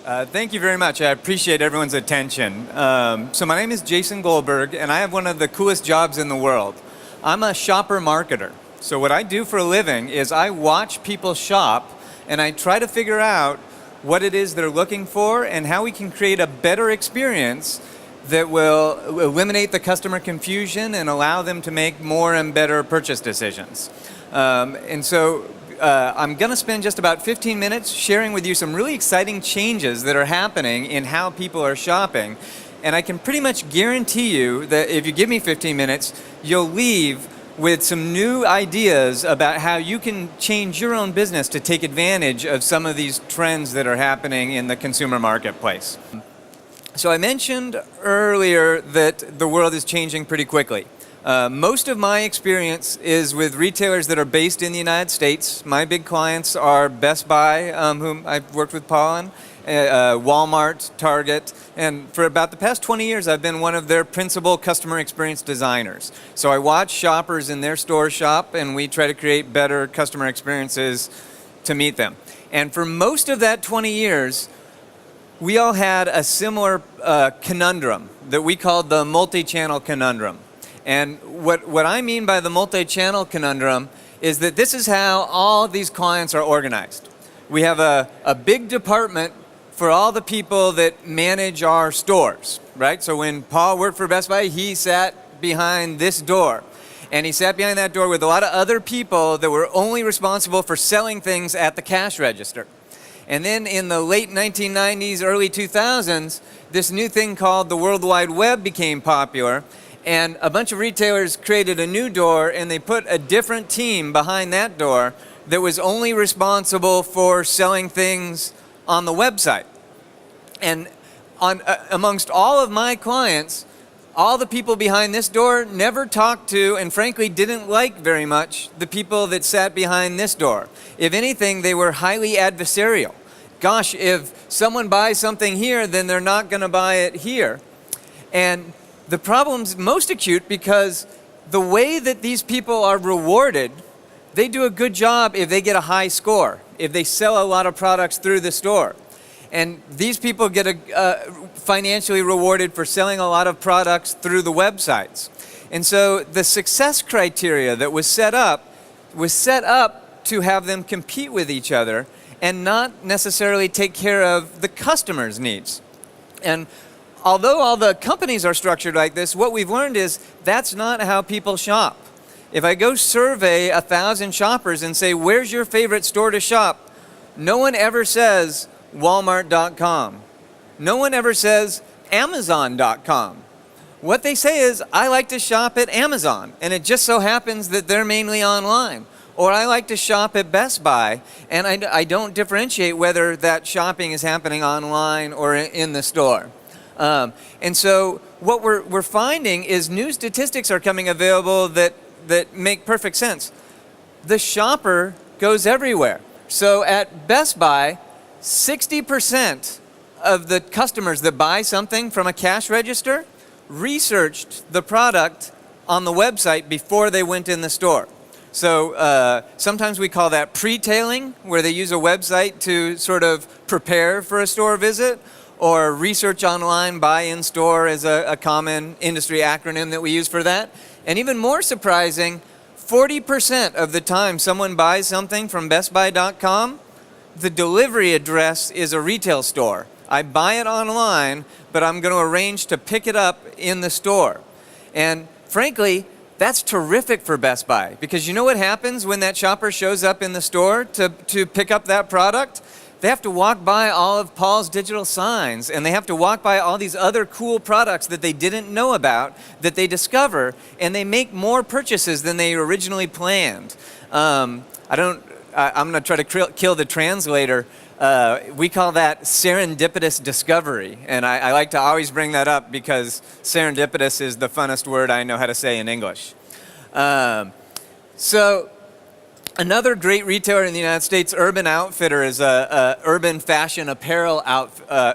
Thank you very much. I appreciate everyone's attention. So my name is Jason Goldberg, and I have one of the coolest jobs in the world. I'm a shopper marketer. So what I do for a living is I watch people shop, and I try to figure out what it is they're looking for and how we can create a better experience that will eliminate the customer confusion and allow them to make more and better purchase decisions. I'm going to spend just about 15 minutes sharing with you some really exciting changes that are happening in how people are shopping. And I can pretty much guarantee you that if you give me 15 minutes, you'll leave with some new ideas about how you can change your own business to take advantage of some of these trends that are happening in the consumer marketplace. So I mentioned earlier that the world is changing pretty quickly. Most of my experience is with retailers that are based in the United States. My big clients are Best Buy, whom I've worked with Paul on, Walmart, Target, and for about the past 20 years I've been one of their principal customer experience designers. So I watch shoppers in their store shop, and we try to create better customer experiences to meet them. And for most of that 20 years, we all had a similar conundrum that we called the multi-channel conundrum. And what I mean by the multi-channel conundrum is that this is how all these clients are organized. We have a big department for all the people that manage our stores, right? So when Paul worked for Best Buy, he sat behind this door. And he sat behind that door with a lot of other people that were only responsible for selling things at the cash register. And then in the late 1990s, early 2000s, this new thing called the World Wide Web became popular. And a bunch of retailers created a new door, and they put a different team behind that door that was only responsible for selling things on the website. And amongst all of my clients, all the people behind this door never talked to, and frankly didn't like very much, the people that sat behind this door. If anything, they were highly adversarial. Gosh, if someone buys something here, then they're not going to buy it here. And the problem's most acute because the way that these people are rewarded, they do a good job if they get a high score, if they sell a lot of products through the store. And these people get financially rewarded for selling a lot of products through the websites. And so the success criteria that was set up to have them compete with each other and not necessarily take care of the customer's needs. And although all the companies are structured like this, what we've learned is that's not how people shop. If I go survey 1,000 shoppers and say, where's your favorite store to shop? No one ever says Walmart.com. No one ever says Amazon.com. What they say is, I like to shop at Amazon, and it just so happens that they're mainly online. Or I like to shop at Best Buy, and I don't differentiate whether that shopping is happening online or in the store. And so what we're finding is new statistics are coming available that make perfect sense. The shopper goes everywhere. So at Best Buy, 60% of the customers that buy something from a cash register researched the product on the website before they went in the store. So sometimes we call that pre-tailing, where they use a website to sort of prepare for a store visit, or research online, buy in store is a common industry acronym that we use for that. And even more surprising, 40% of the time someone buys something from bestbuy.com, the delivery address is a retail store. I buy it online, but I'm going to arrange to pick it up in the store. And frankly, that's terrific for Best Buy, because you know what happens when that shopper shows up in the store to pick up that product? They have to walk by all of Paul's digital signs, and they have to walk by all these other cool products that they didn't know about, that they discover, and they make more purchases than they originally planned. I'm going to try to kill the translator. We call that serendipitous discovery, and I like to always bring that up because serendipitous is the funnest word I know how to say in English. So Another great retailer in the United States, Urban Outfitter, is a urban fashion apparel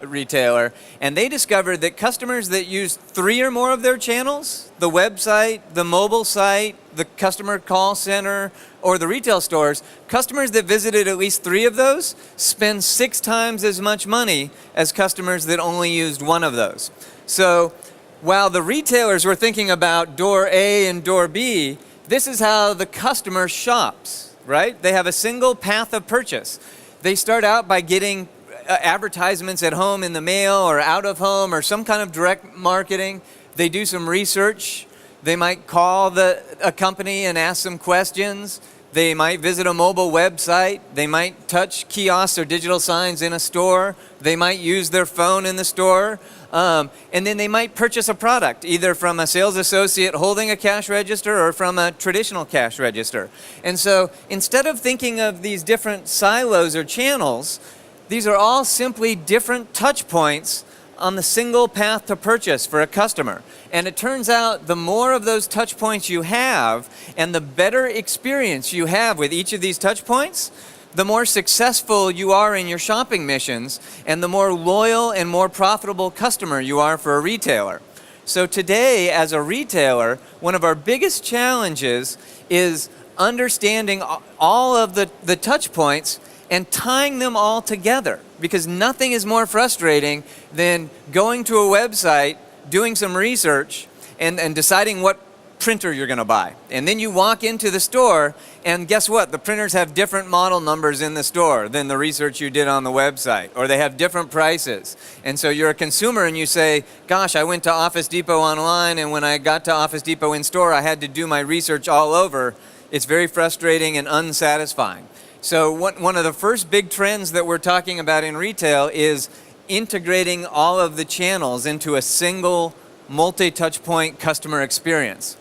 retailer, and they discovered that customers that use 3 or more of their channels, the website, the mobile site, the customer call center, or the retail stores, customers that visited at least 3 of those spend 6 times as much money as customers that only used 1 of those. So while the retailers were thinking about door A and door B, this is how the customer shops, right? They have a single path of purchase. They start out by getting advertisements at home in the mail or out of home or some kind of direct marketing. They do some research. They might call a company and ask some questions. They might visit a mobile website. They might touch kiosks or digital signs in a store. They might use their phone in the store. And then they might purchase a product, either from a sales associate holding a cash register or from a traditional cash register. And so instead of thinking of these different silos or channels, these are all simply different touch points on the single path to purchase for a customer. And it turns out the more of those touch points you have and the better experience you have with each of these touch points, the more successful you are in your shopping missions and the more loyal and more profitable customer you are for a retailer. So today, as a retailer, one of our biggest challenges is understanding all of the touch points and tying them all together, because nothing is more frustrating than going to a website, doing some research, and deciding what printer you're going to buy. And then you walk into the store, and guess what? The printers have different model numbers in the store than the research you did on the website, or they have different prices. And so you're a consumer and you say, gosh, I went to Office Depot online, and when I got to Office Depot in store, I had to do my research all over. It's very frustrating and unsatisfying. So one of the first big trends that we're talking about in retail is integrating all of the channels into a single multi-touch point customer experience.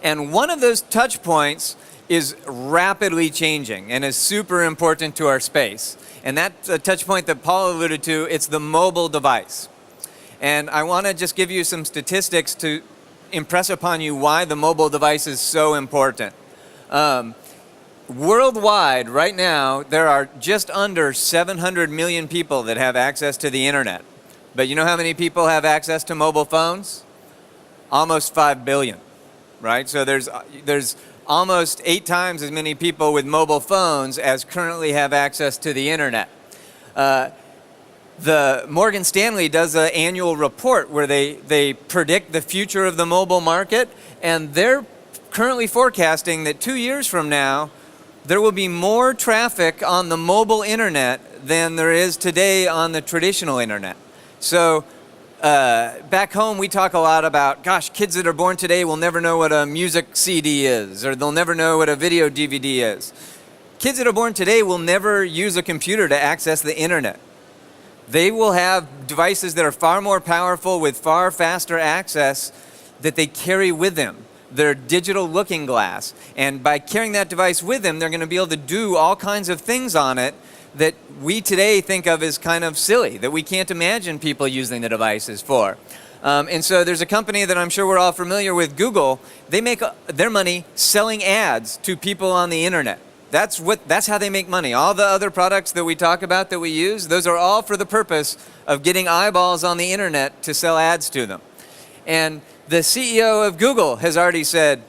And one of those touch points is rapidly changing and is super important to our space. And that's a touch point that Paul alluded to. It's the mobile device. And I want to just give you some statistics to impress upon you why the mobile device is so important. Worldwide, right now, there are just under 700 million people that have access to the internet. But you know how many people have access to mobile phones? Almost 5 billion, right? So there's almost 8 times as many people with mobile phones as currently have access to the internet. The Morgan Stanley does an annual report where they predict the future of the mobile market, and they're currently forecasting that 2 years from now, there will be more traffic on the mobile internet than there is today on the traditional internet. So back home, we talk a lot about, gosh, kids that are born today will never know what a music CD is, or they'll never know what a video DVD is. Kids that are born today will never use a computer to access the internet. They will have devices that are far more powerful with far faster access that they carry with them. Their digital looking glass. And by carrying that device with them, they're going to be able to do all kinds of things on it that we today think of as kind of silly, that we can't imagine people using the devices for. And so there's a company that I'm sure we're all familiar with, Google. They make their money selling ads to people on the internet. That's how they make money. All the other products that we talk about that we use, those are all for the purpose of getting eyeballs on the internet to sell ads to them. And the CEO of Google has already said,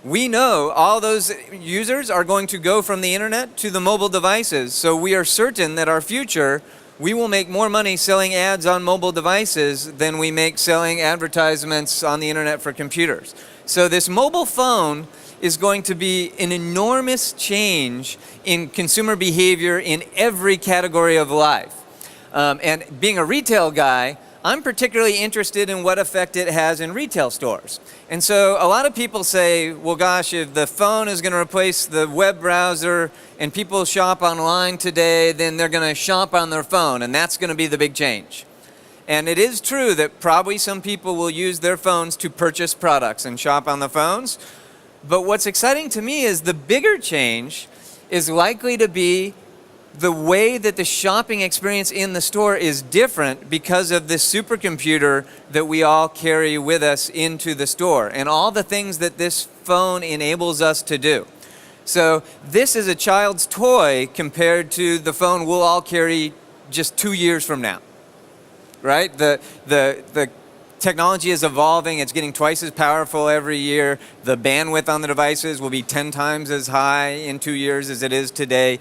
we know all those users are going to go from the internet to the mobile devices, so we are certain that our future, we will make more money selling ads on mobile devices than we make selling advertisements on the internet for computers. So this mobile phone is going to be an enormous change in consumer behavior in every category of life. And being a retail guy, I'm particularly interested in what effect it has in retail stores. And so a lot of people say, well, gosh, if the phone is going to replace the web browser and people shop online today, then they're going to shop on their phone, and that's going to be the big change. And it is true that probably some people will use their phones to purchase products and shop on the phones. But what's exciting to me is the bigger change is likely to be the way that the shopping experience in the store is different because of this supercomputer that we all carry with us into the store and all the things that this phone enables us to do. So this is a child's toy compared to the phone we'll all carry just 2 years from now, right? The technology is evolving. It's getting twice as powerful every year. The bandwidth on the devices will be 10 times as high in 2 years as it is today.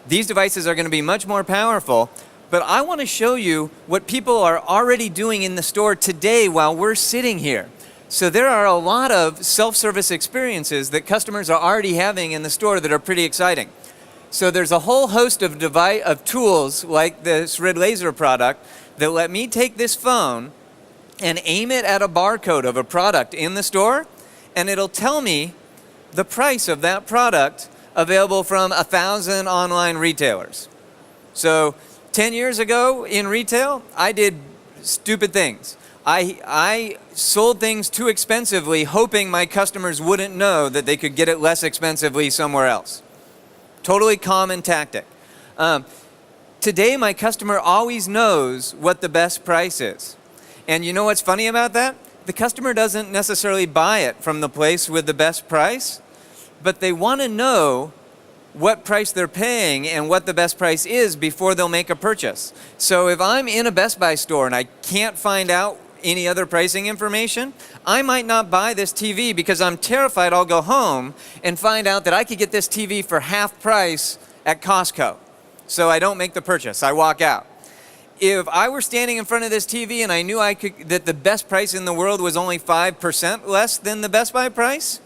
These devices are going to be much more powerful, but I want to show you what people are already doing in the store today while we're sitting here. So there are a lot of self-service experiences that customers are already having in the store that are pretty exciting. So there's a whole host of tools like this red laser product that let me take this phone and aim it at a barcode of a product in the store, and it'll tell me the price of that product available from 1,000 online retailers. So 10 years ago in retail, I did stupid things. I sold things too expensively, hoping my customers wouldn't know that they could get it less expensively somewhere else. Totally common tactic. Today, my customer always knows what the best price is. And you know what's funny about that? The customer doesn't necessarily buy it from the place with the best price, but they want to know what price they're paying and what the best price is before they'll make a purchase. So if I'm in a Best Buy store and I can't find out any other pricing information, I might not buy this TV because I'm terrified I'll go home and find out that I could get this TV for half price at Costco. So I don't make the purchase, I walk out. If I were standing in front of this TV and I knew that the best price in the world was only 5% less than the Best Buy price,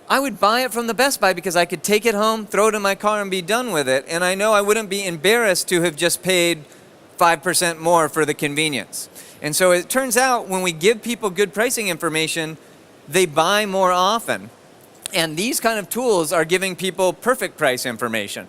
I would buy it from the Best Buy because I could take it home, throw it in my car, and be done with it. And I know I wouldn't be embarrassed to have just paid 5% more for the convenience. And so it turns out when we give people good pricing information, they buy more often. And these kind of tools are giving people perfect price information.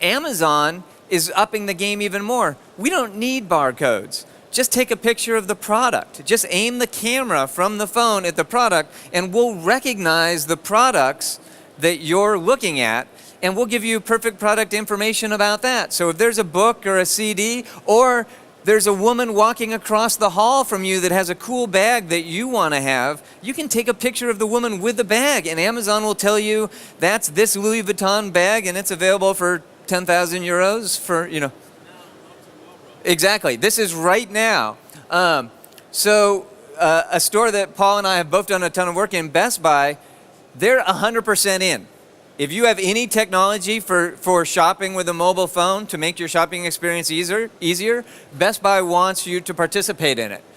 Amazon is upping the game even more. We don't need barcodes. Just take a picture of the product. Just aim the camera from the phone at the product and we'll recognize the products that you're looking at and we'll give you perfect product information about that. So if there's a book or a CD or there's a woman walking across the hall from you that has a cool bag that you want to have, you can take a picture of the woman with the bag and Amazon will tell you that's this Louis Vuitton bag and it's available for 10,000 euros for, you know. Exactly. This is right now. A store that Paul and I have both done a ton of work in, Best Buy, they're 100% in. If you have any technology for shopping with a mobile phone to make your shopping experience easier, Best Buy wants you to participate in it.